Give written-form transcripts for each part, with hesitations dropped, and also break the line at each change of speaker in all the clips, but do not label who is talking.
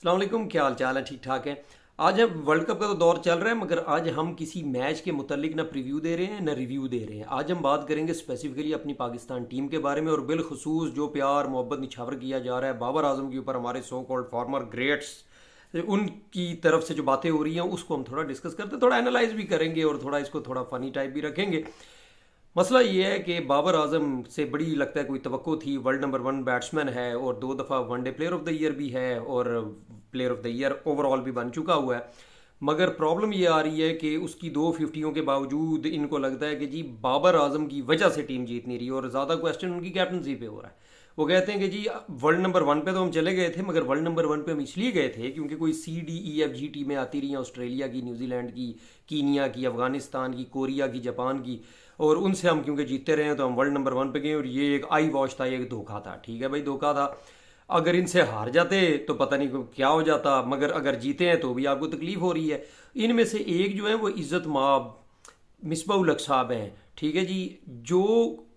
अस्सलाम वालेकुम, क्या हाल चाल है? ठीक ठाक है। आज हम वर्ल्ड कप का तो दौर चल रहा है, मगर आज हम किसी मैच के मुतालिक ना प्रीव्यू दे रहे हैं ना रिव्यू दे रहे हैं। आज हम बात करेंगे स्पेसिफिकली अपनी पाकिस्तान टीम के बारे में, और बिलखसूस जो प्यार मोहब्बत निछावर किया जा रहा है बाबर आजम के ऊपर, हमारे सो कॉल्ड फॉर्मर ग्रेट्स, उनकी तरफ से जो बातें हो रही हैं उसको हम थोड़ा डिस्कस करते हैं, थोड़ा एनालाइज भी करेंगे और थोड़ा इसको थोड़ा फनी टाइप भी रखेंगे। मसला ये है कि बाबर आजम से बड़ी लगता है कोई तवक्को थी। वर्ल्ड नंबर वन बैट्समैन है और 2 दफ़ा one day player of the year भी है और player of the year overall भी बन चुका हुआ है। मगर प्रॉब्लम ये आ रही है कि उसकी 2 फिफ्टियों के बावजूद इनको लगता है कि जी बाबर आजम की वजह से टीम जीत नहीं रही, और ज़्यादा क्वेश्चन उनकी कैप्टनसी पे हो रहा है। वो कहते हैं कि जी वर्ल्ड नंबर वन पे तो हम चले गए थे, मगर वर्ल्ड नंबर वन पे हम इसलिए गए थे क्योंकि कोई CDEFG टीमें आती रही हैं, ऑस्ट्रेलिया की, न्यूजीलैंड की, कीनिया की, अफगानिस्तान की, कोरिया की, जापान की, और उनसे हम क्योंकि जीतते रहे हैं तो हम वर्ल्ड नंबर वन पे गए। और ये एक आई वॉश था, ये एक धोखा था। ठीक है भाई, धोखा था। अगर इनसे हार जाते तो पता नहीं क्या हो जाता, मगर अगर जीते हैं तो भी आपको तकलीफ हो रही है। इनमें से एक जो है वो इज़्ज़त माब मिसबाउल हक साहब हैं। ठीक है जी, जो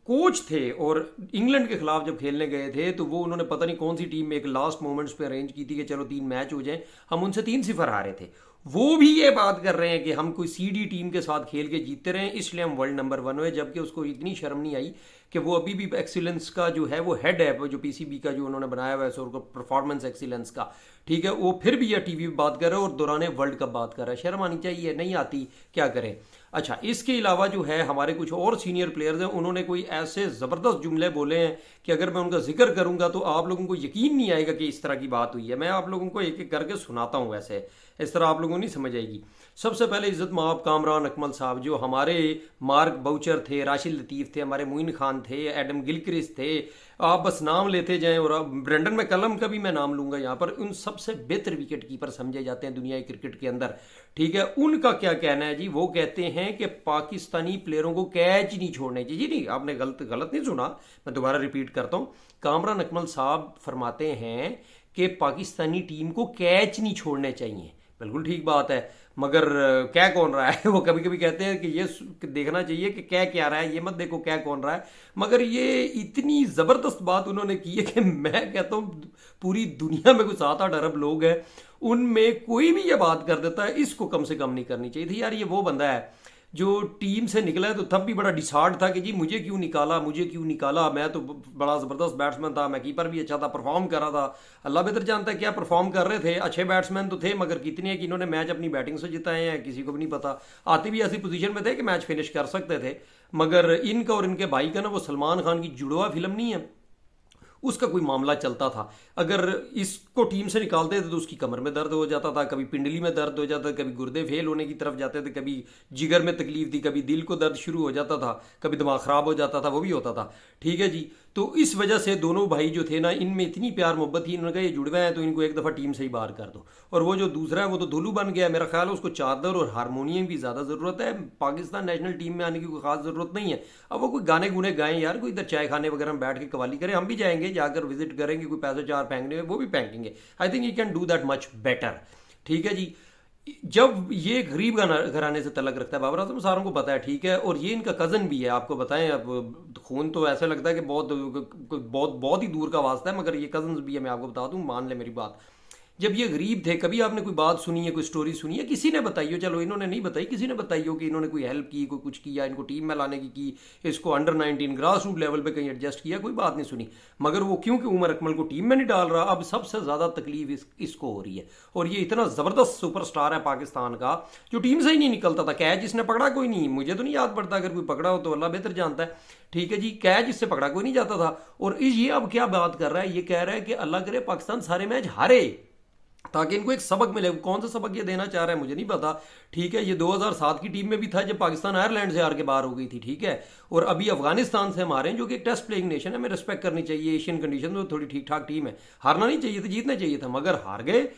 कोच थे और इंग्लैंड के खिलाफ जब खेलने गए थे तो वो उन्होंने पता नहीं कौन सी टीम में एक लास्ट मोमेंट्स पे अरेंज की थी कि चलो 3 मैच हो जाएं, हम उनसे 3-0 हारे थे। वो भी ये बात कर रहे हैं कि हम कोई CD टीम के साथ खेल के जीतते रहे इसलिए हम वर्ल्ड नंबर वन हुए, जबकि उसको इतनी शर्म नहीं आई कि वो अभी भी एक्सीलेंस का जो है वो हेड है, वो जो PCB का जो उन्होंने बनाया हुआ है, सो परफॉर्मेंस एक्सीलेंस का। ठीक है, वो फिर भी ये टीवी पे बात कर रहे हैं और दौरान वर्ल्ड कप बात कर रहा है। शर्म आनी चाहिए, नहीं आती, क्या करें। अच्छा, इसके अलावा जो है हमारे कुछ और सीनियर प्लेयर्स हैं, उन्होंने कोई ऐसे ज़बरदस्त जुमले बोले हैं कि अगर मैं उनका जिक्र करूंगा तो आप लोगों को यकीन नहीं आएगा कि इस तरह की बात हुई है। मैं आप लोगों को एक एक करके सुनाता हूँ, वैसे इस तरह आप लोगों को नहीं समझ आएगी। सबसे पहले इज़्ज़त माब कामरान अकमल साहब, जो हमारे मार्क बाउचर थे, राशिद लतीफ़ थे, हमारे मोइन खान थे, एडम गिलक्रिस्ट थे, आप बस नाम लेते जाएं। और अब ब्रेंडन मैकलम का भी मैं नाम लूंगा यहाँ पर। उन सबसे बेहतर विकेट कीपर समझे जाते हैं दुनिया की क्रिकेट के अंदर। ठीक है, उनका क्या कहना है जी? वो कहते हैं कि पाकिस्तानी प्लेयरों को कैच नहीं छोड़ने चाहिए। जी नहीं, आपने गलत गलत नहीं सुना, मैं दोबारा रिपीट करता हूँ। कामरान अकमल साहब फरमाते हैं कि पाकिस्तानी टीम को कैच नहीं छोड़ने चाहिए। बिल्कुल ठीक बात है, मगर क्या कौन रहा है वो कभी कभी कहते हैं कि ये देखना चाहिए कि क्या रहा है, ये मत देखो क्या कौन रहा है। मगर ये इतनी ज़बरदस्त बात उन्होंने की है कि मैं कहता हूँ पूरी दुनिया में कुछ 7-8 अरब लोग हैं, उनमें कोई भी ये बात कर देता है, इसको कम से कम नहीं करनी चाहिए थी यार। ये वो बंदा है जो टीम से निकला है तो तब भी बड़ा डिसार्ड था कि जी मुझे क्यों निकाला, मुझे क्यों निकाला, मैं तो बड़ा ज़बरदस्त बैट्समैन था, मैं कीपर भी अच्छा था, परफॉर्म कर रहा था। अल्लाह बेहतर जानता है क्या परफॉर्म कर रहे थे, अच्छे बैट्समैन तो थे, मगर कितने हैं कि इन्होंने मैच अपनी बैटिंग से जिताए हैं किसी को भी नहीं पता। आते भी ऐसी पोजीशन में थे कि मैच फिनिश कर सकते थे। मगर इनका और इनके भाई का ना, वो सलमान खान की जुड़वा फिल्म नहीं है, उसका कोई मामला चलता था। अगर इसको टीम से निकालते थे तो उसकी कमर में दर्द हो जाता था, कभी पिंडली में दर्द हो जाता था, कभी गुर्दे फेल होने की तरफ जाते थे, कभी जिगर में तकलीफ थी, कभी दिल को दर्द शुरू हो जाता था, कभी दिमाग ख़राब हो जाता था, वो भी होता था। ठीक है जी, तो इस वजह से दोनों भाई जो थे ना, इनमें इतनी प्यार मोहब्बत थी, इन्होंने कहा ये जुड़वे हैं तो इनको एक दफ़ा टीम से ही बाहर कर दो। और वो जो दूसरा है वो तो धुलू बन गया। मेरा ख्याल है उसको चादर और हारमोनियम की ज़्यादा ज़रूरत है, पाकिस्तान नेशनल टीम में आने की कोई खास ज़रूरत नहीं है। अब वो कोई गाने गुने गाएं यार, कोई इधर चाय खाने वगैरह में बैठ के कवाली करें, हम भी जाएंगे, जाकर विजिट करेंगे, कोई पैसे चार फेंकने वो भी फेंकेंगे। I think you can do that much better. ठीक है जी, जब ये गरीब घराने से तलक रखता है बाबर आजम, सारों को पता है। ठीक है, और ये इनका कज़न भी है, आपको बताएं। अब खून तो ऐसा लगता है कि बहुत बहुत बहुत ही दूर का वास्ता है, मगर ये कज़न्स भी है, मैं आपको बता दूं, मान ले मेरी बात। जब ये गरीब थे, कभी आपने कोई बात सुनी है, कोई स्टोरी सुनी है, किसी ने बताई हो, चलो इन्होंने नहीं बताई, किसी ने बताई हो कि इन्होंने कोई हेल्प की, कोई कुछ किया, इनको टीम में लाने की, इसको अंडर 19 ग्रास रूट लेवल पे कहीं एडजस्ट किया, कोई बात नहीं सुनी। मगर वो क्योंकि उमर अकमल को टीम में नहीं डाल रहा, अब सबसे ज़्यादा तकलीफ इसको हो रही है। और ये इतना ज़बरदस्त सुपरस्टार है पाकिस्तान का, जो टीम से ही नहीं निकलता था। कैच इसने पकड़ा कोई नहीं, मुझे तो नहीं याद पड़ता, अगर कोई पकड़ा हो तो अल्लाह बेहतर जानता है। ठीक है जी, कैच इससे पकड़ा कोई नहीं जाता था। और ये अब क्या बात कर रहा है, ये कह रहा है कि अल्लाह करे पाकिस्तान सारे मैच हारे ताकि इनको एक सबक मिले। कौन सा सबक ये देना चाह रहा है मुझे नहीं पता। ठीक है, ये 2007 की टीम में भी था जब पाकिस्तान आयरलैंड से हार के बाहर हो गई थी। ठीक है, और अभी अफगानिस्तान से हम हारे हैं, जो कि एक टेस्ट प्लेइंग नेशन है, हमें रिस्पेक्ट करनी चाहिए। एशियन कंडीशन में थोड़ी ठीक ठाक टीम है, हारना नहीं चाहिए था, जीतना चाहिए था, मगर हार गए।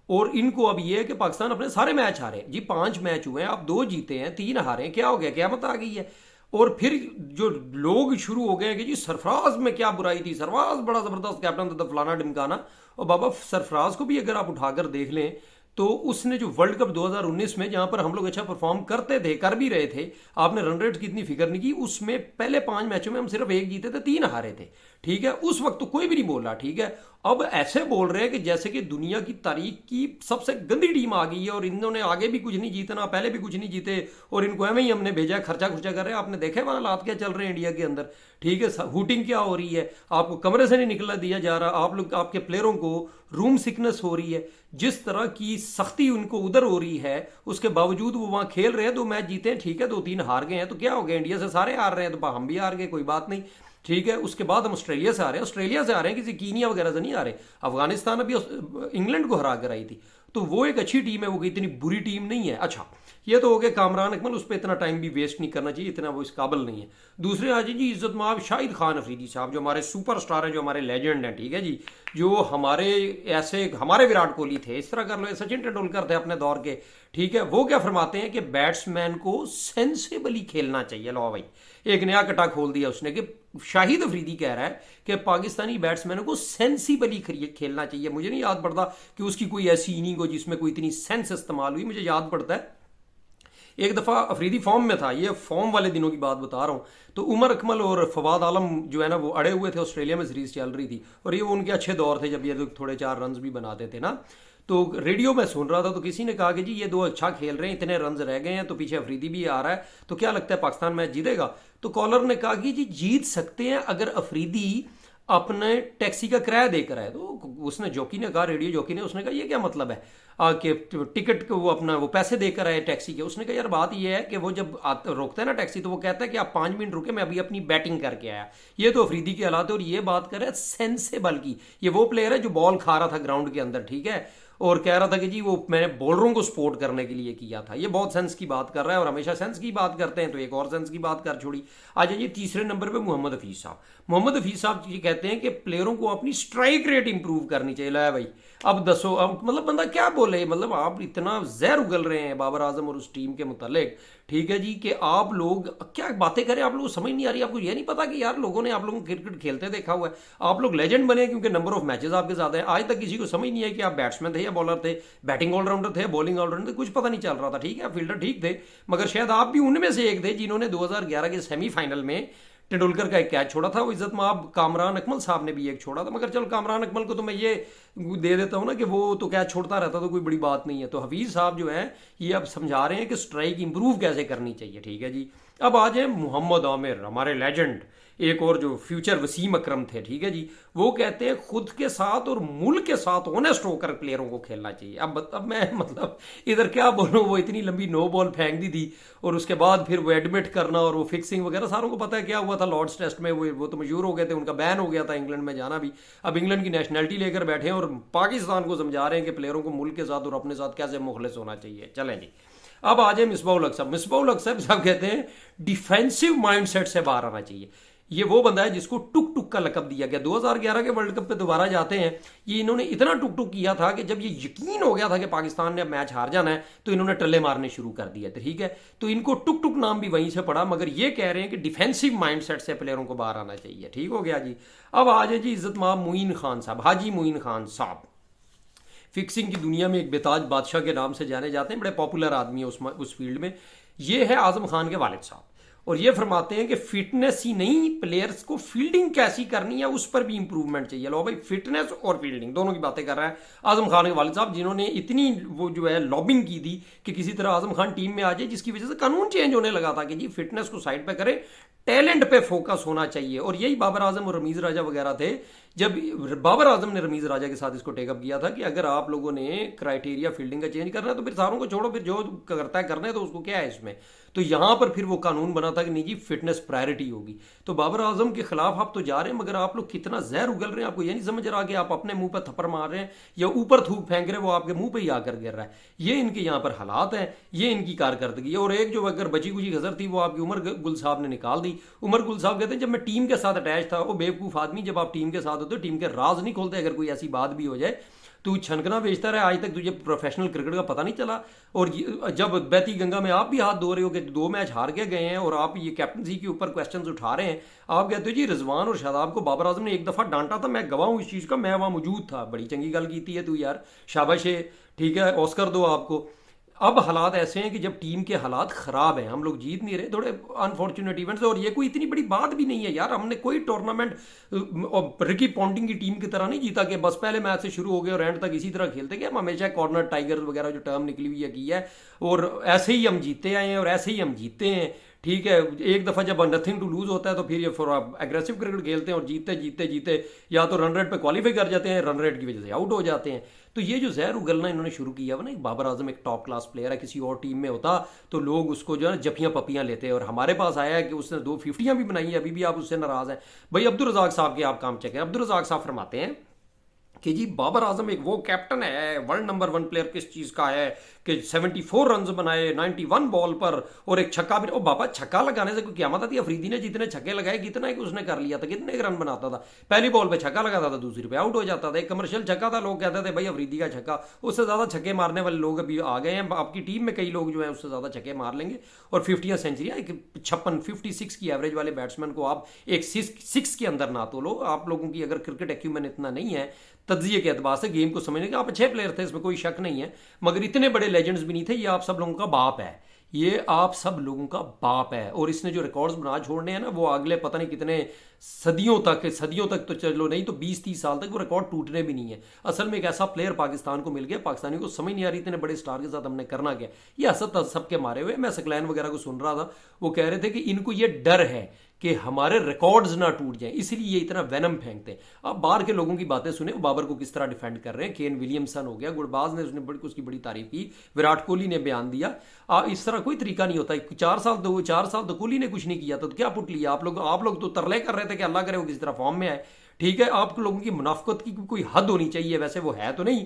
और इनको अब ये है कि पाकिस्तान अपने सारे मैच हारे जी। 5 मैच हुए हैं, आप 2 जीते हैं, 3 हारे, क्या हो गया, क्या मत आ गई है। और फिर जो लोग शुरू हो गए कि जी सरफराज में क्या बुराई थी, सरफराज बड़ा जबरदस्त कैप्टन था, फलाना ढिमकाना। और बाबा सरफराज को भी अगर आप उठाकर देख लें तो उसने जो वर्ल्ड कप 2019 में, जहां पर हम लोग अच्छा परफॉर्म करते थे, कर भी रहे थे, आपने रन रेट की इतनी फिक्र नहीं की, उसमें पहले 5 मैचों में हम सिर्फ 1 जीते थे, 3 हारे थे। ठीक है, उस वक्त तो कोई भी नहीं बोला, ठीक है। अब ऐसे बोल रहे हैं कि जैसे कि दुनिया की तारीख की सबसे गंदी टीम आ गई है और इन्होंने आगे भी कुछ नहीं जीतना, पहले भी कुछ नहीं जीते और इनको एवं ही हमने भेजा, खर्चा खुर्चा कर रहे हैं। आपने देखे वहां हालात क्या चल रहे हैं इंडिया के अंदर, ठीक है, हुटिंग क्या हो रही है, आपको कमरे से नहीं निकलने दिया जा रहा, आप लोग, आपके प्लेयरों को रूम सिकनेस हो रही है, जिस तरह की सख्ती उनको उधर हो रही है, उसके बावजूद वो वहां खेल रहे हैं। 2 मैच जीते हैं, ठीक है, 2-3 हार गए हैं, तो क्या हो गया, इंडिया से सारे हार रहे हैं तो हम भी हार गए, कोई बात नहीं, ठीक है। उसके बाद हम ऑस्ट्रेलिया से आ रहे हैं, ऑस्ट्रेलिया से आ रहे हैं, किसी कीनिया वगैरह से नहीं आ रहे। अफगानिस्तान अभी इंग्लैंड को हरा कर आई थी, तो वो एक अच्छी टीम है, वो इतनी बुरी टीम नहीं है। अच्छा, ये तो हो गया कामरान अकमल, उस पर इतना टाइम भी वेस्ट नहीं करना चाहिए, इतना वो इस काबिल नहीं है। दूसरे आज जी इज्जत माब शाहिद खान अफरीदी साहब, जो हमारे सुपरस्टार हैं, जो हमारे लेजेंड हैं, ठीक है जी, जो हमारे ऐसे हमारे विराट कोहली थे, इस तरह कर लो, सचिन तेंदुलकर थे अपने दौर के, ठीक है। वो क्या फरमाते हैं कि बैट्समैन को सेंसेबली खेलना चाहिए। लो भाई, एक नया कटा खोल दिया उसने कि शाहिद अफरीदी कह रहा है कि पाकिस्तानी बैट्समैनों को सेंसिबली खेलना चाहिए। मुझे नहीं याद पड़ता कि उसकी कोई ऐसी इनिंग हो जिसमें कोई इतनी सेंस इस्तेमाल हुई। मुझे याद पड़ता है एक दफ़ा अफरीदी फॉर्म में था, ये फॉर्म वाले दिनों की बात बता रहा हूँ, तो उमर अकमल और फवाद आलम जो है ना वो अड़े हुए थे, ऑस्ट्रेलिया में सीरीज चल रही थी और ये उनके अच्छे दौर थे जब ये थोड़े 4 रन भी बनाते थे ना। तो रेडियो में सुन रहा था, तो किसी ने कहा कि जी ये 2 अच्छा खेल रहे हैं, इतने रन रह गए हैं, तो पीछे अफरीदी भी आ रहा है, तो क्या लगता है पाकिस्तान मैच जीतेगा? तो कॉलर ने कहा कि जी जीत सकते हैं अगर अफरीदी अपने टैक्सी का किराया देकर आए। तो उसने जॉकी ने कहा, रेडियो जॉकी ने, उसने कहा ये क्या मतलब है कि टिकट को वो अपना वो पैसे देकर आए टैक्सी के? उसने कहा यार बात ये है कि वो जब रोकता है ना टैक्सी, तो वो कहता है कि आप 5 मिनट रुके, मैं अभी अपनी बैटिंग करके आया। ये तो अफरीदी के हालात है। और ये बात कर रहा है सेंसेबल की, ये वो प्लेयर है जो बॉल खा रहा था ग्राउंड के अंदर, ठीक है, और कह रहा था कि जी वो मैंने बॉलरों को सपोर्ट करने के लिए किया था। ये बहुत सेंस की बात कर रहा है और हमेशा सेंस की बात करते हैं, तो एक और सेंस की बात कर छोड़ी। आ जाइए तीसरे नंबर पे मोहम्मद हफीज साहब। मोहम्मद हफीज साहब ये कहते हैं कि प्लेयरों को अपनी स्ट्राइक रेट इंप्रूव करनी चाहिए। ला भाई, अब दसो, अब मतलब बंदा क्या बोले, मतलब आप इतना जहर उगल रहे हैं बाबर आजम और उस टीम के मुतालिक, ठीक है जी, कि आप लोग क्या बातें करें, आप लोगों को समझ नहीं आ रही। आपको ये नहीं पता कि यार लोगों ने आप लोगों को क्रिकेट खेलते देखा हुआ है, आप लोग लेजेंड बने क्योंकि नंबर ऑफ मैचेस आपके ज्यादा है। आज तक किसी को समझ नहीं है कि आप बैट्समैन थे या बॉलर थे, बैटिंग ऑलराउंडर थे, बॉलिंग ऑलराउंडर थे, कुछ पता नहीं चल रहा था, ठीक है। फील्डर ठीक थे, मगर शायद आप भी उनमें से एक थे जिन्होंने 2011 के सेमीफाइनल में तेंदुलकर का एक कैच छोड़ा था। वो इज्जत माब कामरान अकमल साहब ने भी एक छोड़ा था, मगर चलो कामरान अकमल को तो मैं ये दे देता हूँ ना कि वो तो कैच छोड़ता रहता, तो कोई बड़ी बात नहीं है। तो हफीज साहब जो है ये अब समझा रहे हैं कि स्ट्राइक इंप्रूव कैसे करनी चाहिए, ठीक है जी। अब आ जाए मोहम्मद आमिर, हमारे लेजेंड, एक और जो फ्यूचर वसीम अकरम थे, ठीक है जी, वो कहते हैं खुद के साथ और मुल्क के साथ ऑनेस्ट होकर प्लेयरों को खेलना चाहिए। अब मैं मतलब इधर क्या बोलूं, वो इतनी लंबी नो बॉल फेंक दी थी और उसके बाद फिर वो एडमिट करना और वो फिक्सिंग वगैरह, सारों को पता है क्या हुआ था लॉर्ड्स टेस्ट में। वो तो मशहूर हो गए थे, उनका बैन हो गया था इंग्लैंड में जाना भी। अब इंग्लैंड की नेशनलिटी लेकर बैठे हैं और पाकिस्तान को समझा रहे हैं कि प्लेयरों को मुल्क के साथ और अपने साथ कैसे मुखलिस होना चाहिए। चलें जी, अब आ जाए मिसबाउल हक साहब। मिसबाउल हक साहब कहते हैं डिफेंसिव माइंडसेट से बाहर आना चाहिए। ये वो बंदा है जिसको टुक टुक का लकब दिया गया। 2011 के वर्ल्ड कप पे दोबारा जाते हैं, ये इन्होंने इतना टुक टुक किया था कि जब ये यकीन हो गया था कि पाकिस्तान ने मैच हार जाना है, तो इन्होंने टल्ले मारने शुरू कर दिए थे, ठीक है। तो इनको टुक टुक नाम भी वहीं से पड़ा, मगर ये कह रहे हैं कि डिफेंसिव माइंडसेट से प्लेयरों को बाहर आना चाहिए। ठीक हो गया जी। अब आ जाए जी इज्जत माब मोइन खान साहब, हाजी मोइन खान साहब, फिक्सिंग की दुनिया में एक बेताज बादशाह के नाम से जाने जाते हैं, बड़े पॉपुलर आदमी है उस फील्ड में। ये है आजम खान के वालिद साहब, और ये फरमाते हैं कि फिटनेस ही नहीं, प्लेयर्स को फील्डिंग कैसी करनी है उस पर भी इंप्रूवमेंट चाहिए। लो भाई, फिटनेस और फील्डिंग दोनों की बातें कर रहा है आजम खान के वालिद साहब, जिन्होंने इतनी वो जो है लॉबिंग की थी कि किसी तरह आजम खान टीम में आ जाए, जिसकी वजह से कानून चेंज होने लगा था कि जी फिटनेस को साइड पे करें, टैलेंट पे फोकस होना चाहिए। और यही बाबर आजम और रमीज राजा वगैरह थे, जब बाबर आजम ने रमीज राजा के साथ इसको टेकअप किया था कि अगर आप लोगों ने क्राइटेरिया फील्डिंग का चेंज करना है तो फिर सारों को छोड़ो, फिर जो करता है करना है, तो उसको क्या है इसमें। तो यहां पर फिर वो कानून बना था कि नहीं जी फिटनेस प्रायोरिटी होगी। तो बाबर आजम के खिलाफ आप तो जा रहे हैं, मगर आप लोग कितना जहर उगल रहे हैं, आपको ये नहीं समझ रहा कि आप अपने मुंह पर थप्पड़ मार रहे हैं या ऊपर थूक फेंक रहे हैं, वो आपके मुंह पे ही आकर गिर रहा है। ये इनके यहाँ पर हालात हैं, ये इनकी कारकर्दगी है। और एक जो अगर बची कुची गजर थी वो आपकी उमर गुल साहब ने निकाल दी। उमर गुल साहब कहते हैं जब मैं टीम के साथ अटैच था, वो बेवकूफ आदमी, जब आप टीम के साथ होते हो टीम के राज नहीं खोलते, अगर कोई ऐसी बात भी हो जाए तू छनकना बेचता रहे, आज तक तुझे प्रोफेशनल क्रिकेट का पता नहीं चला। और जब बहती गंगा में आप भी हाथ धो रहे हो कि 2 मैच हार के गए हैं और आप ये कैप्टनसी के ऊपर क्वेश्चंस उठा रहे हैं, आप कहते हो जी रिजवान और शादाब को बाबर आजम ने एक दफा डांटा था, मैं गवाह हूं इस चीज का, मैं वहां मौजूद था। बड़ी चंगी गल की है तू यार, शाबाश है, ठीक है, ऑस्कर दो आपको। अब हालात ऐसे हैं कि जब टीम के हालात ख़राब हैं, हम लोग जीत नहीं रहे, थोड़े अनफॉर्चुनेट इवेंट्स, और ये कोई इतनी बड़ी बात भी नहीं है यार। हमने कोई टूर्नामेंट रिकी पॉन्टिंग की टीम की तरह नहीं जीता कि बस पहले मैच से शुरू हो गए और एंड तक इसी तरह खेलते गए। हम हमेशा कॉर्नर टाइगर वगैरह जो टर्म निकली हुई है की है, और ऐसे ही हम जीते आए हैं और ऐसे ही हम जीते हैं। ठीक है, एक दफ़ा जब नथिंग टू लूज होता है तो फिर ये फॉर एग्रेसिव क्रिकेट खेलते हैं और जीते जीते जीते या तो रन रेट पे क्वालिफाई कर जाते हैं, रन रेट की वजह से आउट हो जाते हैं। तो ये जो जहर उगलना इन्होंने शुरू किया हुआ ना, एक बाबर आजम एक टॉप क्लास प्लेयर है, किसी और टीम में होता तो लोग उसको जो है जफियां पपियां लेते हैं, और हमारे पास आया है कि उसने 2 50 भी बनाई है, अभी भी आप उससे नाराज हैं। भाई अब्दुल रजाक साहब के आप काम चेक करें, अब्दुल रजाक साहब फरमाते हैं कि जी बाबर आजम एक वो कैप्टन है, वर्ल्ड नंबर 1 प्लेयर किस चीज़ का है कि 74 रन बनाए 91 बॉल पर और एक छक्का भी। ओ बाबा, छक्का लगाने से कोई क़यामत आती है? अफरीदी ने जितने छक्के लगाए कितना एक उसने कर लिया था, कितने एक रन बनाता था, पहली बॉल पे छक्का लगाता था, दूसरी पे आउट हो जाता था। एक कमर्शियल छक्का था, लोग कहते थे भाई अफरीदी का छक्का, उससे ज़्यादा छक्के मारने वाले लोग अभी आ गए हैं आपकी टीम में, कई लोग जो है उससे ज़्यादा छक्के मार लेंगे। और 50 सेंचुरियाँ, एक 56 की एवरेज वाले बैट्समैन को आप एक सिक्स के अंदर ना तो लो। आप लोगों की अगर क्रिकेट एक्यूमेंट इतना नहीं है तज्जिए के एतबार से, गेम को समझने के, आप अच्छे प्लेयर थे, इसमें कोई शक नहीं है, मगर इतने बड़े लेजेंड्स भी नहीं थे। ये आप सब लोगों का बाप है, ये आप सब लोगों का बाप है, और इसने जो रिकॉर्ड्स बना छोड़ने हैं ना, वो अगले पता नहीं कितने सदियों तक तो चलो नहीं तो 20-30 साल तक वो रिकॉर्ड टूटने भी नहीं है। असल में एक ऐसा प्लेयर पाकिस्तान को मिल गया, पाकिस्तानी को समझ नहीं आ रही इतने बड़े स्टार के साथ हमने करना क्या। ये असद सबके मारे हुए। मैं सकलैन वगैरह को सुन रहा था, वो कह रहे थे कि इनको ये डर है कि हमारे रिकॉर्ड्स ना टूट जाएं, इसलिए ये इतना वेनम फेंकते हैं। आप बाहर के लोगों की बातें सुने, बाबर को किस तरह डिफेंड कर रहे हैं। केन विलियमसन हो गया, गुरबाज ने उसकी बड़ी तारीफ की, विराट कोहली ने बयान दिया। इस तरह कोई तरीका नहीं होता। 4 साल तो कोहली ने कुछ नहीं किया तो क्या पुट लिया? आप लोग तो तरले कर रहे थे कि अल्लाह करे वो किसी तरह फॉर्म में आए। ठीक है, आप लोगों की मुनाफकत की कोई हद होनी चाहिए, वैसे वो है तो नहीं,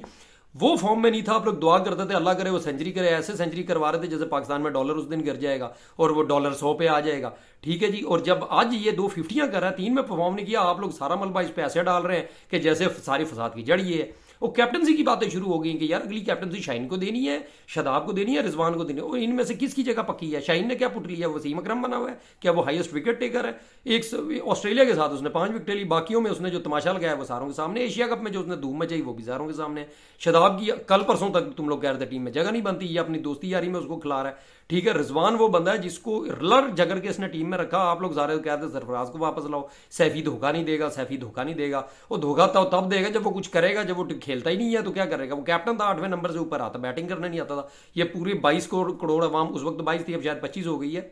वो फॉर्म में नहीं था। आप लोग दुआ करते थे अल्लाह करे वो सेंचुरी करे, ऐसे सेंचुरी करवा रहे थे जैसे पाकिस्तान में डॉलर उस दिन गिर जाएगा और वो डॉलर 100 पे आ जाएगा। ठीक है जी, और जब आज ये 2 50 कर रहा है, 3 में परफॉर्म नहीं किया, आप लोग सारा मलबा इस पे ऐसे डाल रहे हैं कि जैसे सारी फसाद की जड़ ये है। वो कैप्टनसी की बातें शुरू हो गई कि यार अगली कैप्टनसी शाहीन को देनी है, शादाब को देनी है, रिजवान को देनी है। और इनमें से किसकी जगह पक्की है? शाहीन ने क्या पुट लिया? वसीम अकरम बना हुआ है, क्या वो हाईएस्ट विकेट टेकर है? एक ऑस्ट्रेलिया के साथ उसने 5 विकेट ली, बाकियों में उसने जो तमाशा लगाया वो सारों के सामने। एशिया कप में जो उसने धूम मचाई वो भी सारों के सामने। शादाब की कल परसों तक तुम लोग कह रहे थे टीम में जगह नहीं बनती, ये अपनी दोस्ती यारी में उसको खिला रहा है। ठीक है, रिजवान वो बंदा है जिसको लड़ जगर के इसने टीम में रखा। आप लोग सारे कहते हैं सरफराज को वापस लाओ, सैफी धोखा नहीं देगा, सैफी धोखा नहीं देगा। वो धोखा तब देगा जब वो कुछ करेगा, जब वो खेलता ही नहीं है तो क्या करेगा? वो कैप्टन था, 8वें नंबर से ऊपर आता, बैटिंग करने नहीं आता था। ये पूरी 22 करोड़ अवाम, उस वक्त 22 थी, अब शायद 25 हो गई है,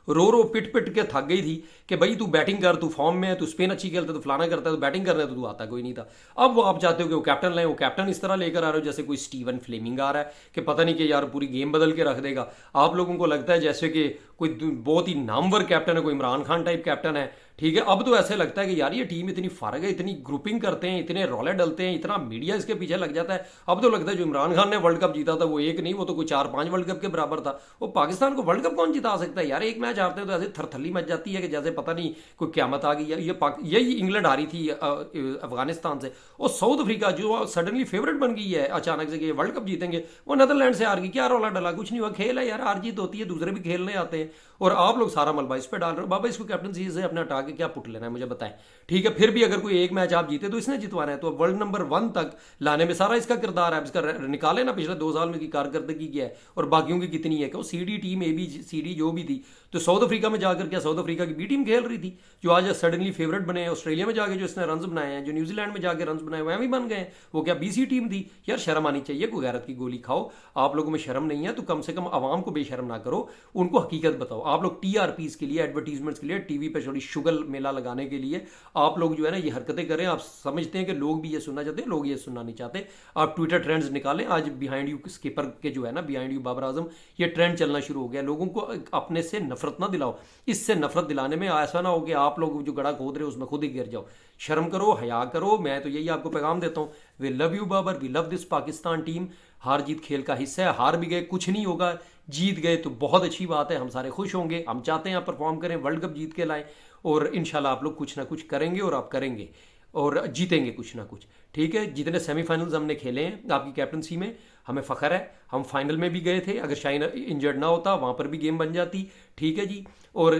रो रो पिट पिट के थक गई थी कि भाई तू बैटिंग कर, तू फॉर्म में है, तू स्पिन अच्छी खेलता है, तू फलाना करता है, तो बैटिंग करने तो तू आता कोई नहीं था। अब वो आप चाहते हो कि वो कैप्टन लाए, वो कैप्टन इस तरह लेकर आ रहे हो जैसे कोई स्टीवन फ्लेमिंग आ रहा है कि पता नहीं कि यार पूरी गेम बदल के रख देगा। आप लोगों को लगता है जैसे कि कोई बहुत ही नामवर कैप्टन है, कोई इमरान खान टाइप कैप्टन है। ठीक है, अब तो ऐसे लगता है कि यार ये टीम इतनी फारग है, इतनी ग्रुपिंग करते हैं, इतने रौले डलते हैं, इतना मीडिया इसके पीछे लग जाता है। अब तो लगता है जो इमरान खान ने वर्ल्ड कप जीता था वो एक नहीं, वो तो कोई 4-5 वर्ल्ड कप के बराबर था। वो पाकिस्तान को वर्ल्ड कप कौन जिता सकता है यार? एक मैच हारते हैं तो ऐसे थरथली मच जाती है कि जैसे पता नहीं कोई क्यामत आ गई है। यही इंग्लैंड हारी थी अफगानिस्तान से। और साउथ अफ्रीका जो सडनली फेवरेट बन गई है अचानक से कि वर्ल्ड कप जीतेंगे, वो नीदरलैंड से हार गई। क्या रौला डला? कुछ नहीं हुआ, खेल है यार, हार जीत होती है, दूसरे भी खेलने आते हैं। और आप लोग सारा मलबा इस पर डाल रहे हो। बाबा इसको कैप्टनसी से अपना हटा के क्या पुट लेना है मुझे बताएं। ठीक है, फिर भी अगर कोई एक मैच आप जीते तो इसने जितवाना है, तो वर्ल्ड नंबर 1 तक लाने में सारा इसका किरदार है। इसका निकाले ना पिछले 2 साल में की कारकर्दगी क्या है और बाकियों की कितनी है। कि CD team A B C D जो भी थी, तो साउथ अफ्रीका में जाकर क्या साउथ अफ्रीका की बी टीम खेल रही थी जो आज सडनली फेवरेट बने हैं। ऑस्ट्रेलिया में जाके जो इसने रन बनाए हैं, जो न्यूजीलैंड में जाके रन बनाए वह भी बन गए हैं, वो क्या बीसी टीम थी? यार शर्म आनी चाहिए, कोई गैरत की गोली खाओ। आप लोगों में शर्म नहीं है तो कम से कम आवाम को बेशर्म ना करो, उनको हकीकत बताओ। आप लोग टीआरपीस के लिए, एडवर्टीजमेंट्स के लिए, टीवी पर थोड़ी शुगल मेला लगाने के लिए आप लोग जो है ना ये हरकतें करें। आप समझते हैं कि लोग भी ये सुनना चाहते हैं, लोग ये सुनना नहीं चाहते। आप ट्विटर ट्रेंड्स निकालें। आज बिहाइंड यू स्किपर के जो है ना, बिहाइंड यू बाबर आजम, ये ट्रेंड चलना शुरू हो गया। लोगों को अपने से नफरत ना दिलाओ। इससे नफरत दिलाने में ऐसा ना हो कि आप लोग जो गड़ा खोद रहे हो उसमें खुद ही गिर जाओ। शर्म करो, हया करो। मैं तो यही आपको पैगाम देता हूँ, we love you Babar, we love this Pakistan team. हार जीत खेल का हिस्सा है, हार भी गए कुछ नहीं होगा, जीत गए तो बहुत अच्छी बात है, हम सारे खुश होंगे। हम चाहते हैं आप परफॉर्म करें, वर्ल्ड कप जीत के लाएं, और इंशाल्लाह आप लोग कुछ ना कुछ करेंगे और आप करेंगे। और जीतेंगे कुछ ना कुछ। ठीक है, जितने सेमीफाइनल्स हमने खेले हैं आपकी कैप्टनसी में, हमें फ़ख्र है। हम फाइनल में भी गए थे, अगर शाइन इंजर्ड ना होता वहाँ पर भी गेम बन जाती। ठीक है जी। और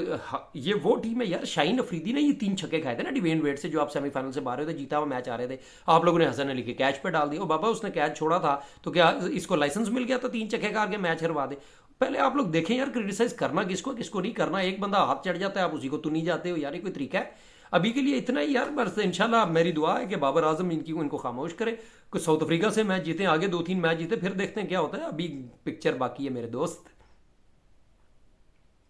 ये वो टीम है यार, शाहीन अफरीदी ने ये 3 छक्के खाए थे ना डिवेन वेट से, जो आप सेमीफाइनल से बाहर हुए थे, जीता हुआ मैच आ रहे थे। आप लोगों ने हसन अली के कैच पर डाल दिया। ओ बाबा, उसने कैच छोड़ा था तो क्या इसको लाइसेंस मिल गया था 3 छक्के खा के मैच हरवा दे? पहले आप लोग देखें यार, क्रिटिसाइज करना किसको किसको नहीं करना। एक बंदा हाथ चढ़ जाता है, आप उसी को तो नहीं जाते हो यार, ये कोई तरीका है? अभी के लिए इतना ही यार, बस इंशाल्लाह मेरी दुआ है कि बाबर आजम इनको खामोश करे, कुछ साउथ अफ्रीका से मैच जीते, आगे 2-3 मैच जीते, फिर देखते हैं क्या होता है। अभी पिक्चर बाकी है मेरे दोस्त।